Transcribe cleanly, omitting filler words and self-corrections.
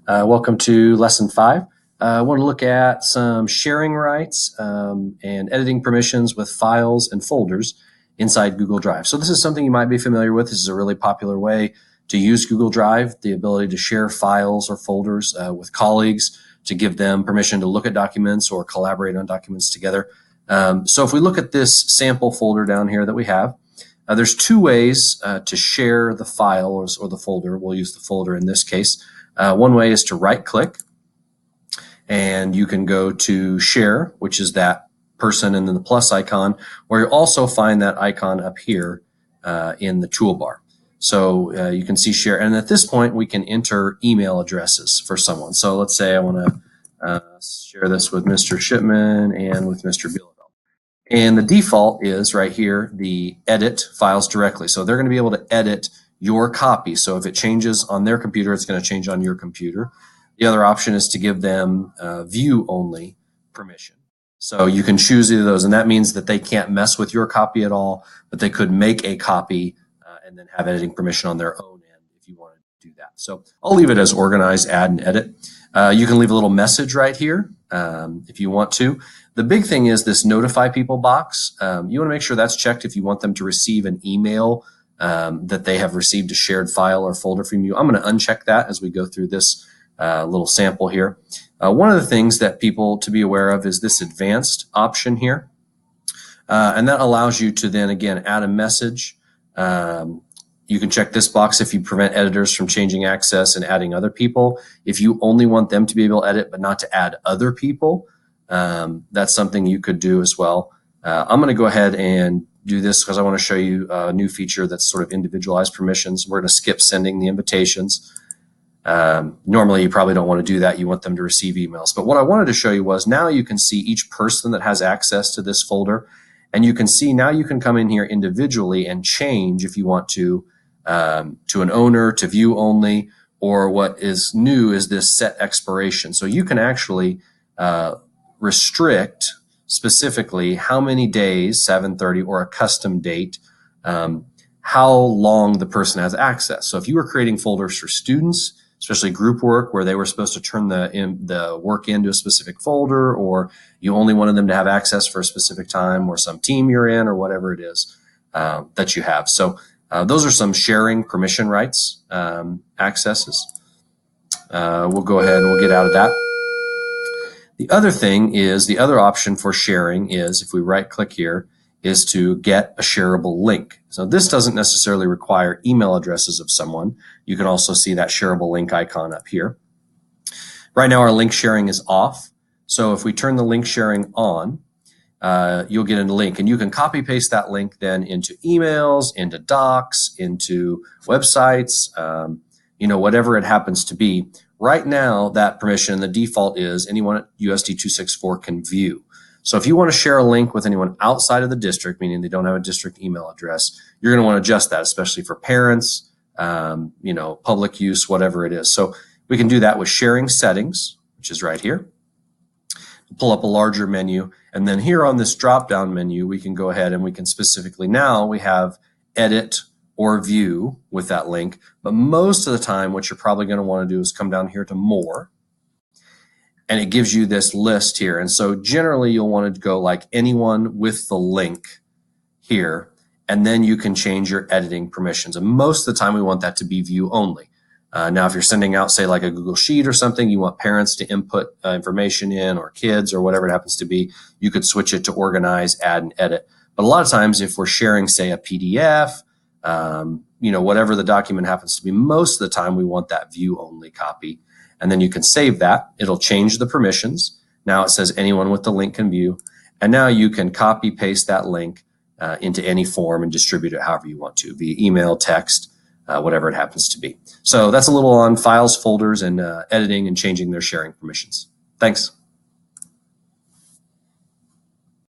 Welcome to Lesson 5. I want to look at some sharing rights and editing permissions with files and folders inside Google Drive. So this is something you might be familiar with. This is a really popular way to use Google Drive, the ability to share files or folders with colleagues, to give them permission to look at documents or collaborate on documents together. So if we look at this sample folder down here that we have, there's two ways to share the file or the folder. We'll use the folder in this case. One way is to right-click, and you can go to Share, which is that person and then the plus icon, where you'll also find that icon up here in the toolbar. So you can see Share, and at this point we can enter email addresses for someone. So let's say I want to share this with Mr. Shipman and with Mr. Bielefeld. And the default is right here, the edit files directly. So they're going to be able to edit your copy. So if it changes on their computer, it's going to change on your computer. The other option is to give them view only permission. So you can choose either of those, and that means that they can't mess with your copy at all, but they could make a copy and then have editing permission on their own end if you want to do that. So I'll leave it as organize, add, and edit. You can leave a little message right here if you want to. The big thing is this notify people box. You want to make sure that's checked if you want them to receive an email that they have received a shared file or folder from you. I'm going to uncheck that as we go through this little sample here. One of the things that people to be aware of is this advanced option here. And that allows you to then, again, add a message. You can check this box if you prevent editors from changing access and adding other people. If you only want them to be able to edit but not to add other people, that's something you could do as well. I'm going to go ahead and do this because I want to show you a new feature that's sort of individualized permissions. We're going to skip sending the invitations. Normally, you probably don't want to do that. You want them to receive emails. But what I wanted to show you was now you can see each person that has access to this folder. And you can see now you can come in here individually and change if you want to an owner, to view only, or what is new is this set expiration. So you can actually restrict specifically how many days, 730 or a custom date, how long the person has access. So if you were creating folders for students, especially group work where they were supposed to turn the work into a specific folder, or you only wanted them to have access for a specific time or some team you're in or whatever it is that you have. So those are some sharing permission rights accesses. We'll go ahead and we'll get out of that. The other thing is, the other option for sharing is, if we right click here, is to get a shareable link. So this doesn't necessarily require email addresses of someone. You can also see that shareable link icon up here. Right now our link sharing is off. So if we turn the link sharing on, you'll get a link, and you can copy paste that link then into emails, into docs, into websites, whatever it happens to be. Right now, that permission, the default is anyone at USD 264 can view. So if you want to share a link with anyone outside of the district, meaning they don't have a district email address, you're going to want to adjust that, especially for parents, public use, whatever it is. So we can do that with sharing settings, which is right here. Pull up a larger menu, and then here on this drop-down menu, we can go ahead and we can specifically, now we have edit or view with that link. But most of the time, what you're probably going to want to do is come down here to more, and it gives you this list here. And so generally you'll want to go like anyone with the link here, and then you can change your editing permissions. And most of the time we want that to be view only. Now, if you're sending out, say, like a Google Sheet or something, you want parents to input information in, or kids, or whatever it happens to be, you could switch it to organize, add, and edit. But a lot of times if we're sharing, say, a PDF, whatever the document happens to be, most of the time we want that view only copy. And then you can save that. It'll change the permissions. Now it says anyone with the link can view. And now you can copy paste that link into any form and distribute it however you want to, via email, text, whatever it happens to be. So that's a little on files, folders, and editing and changing their sharing permissions. Thanks.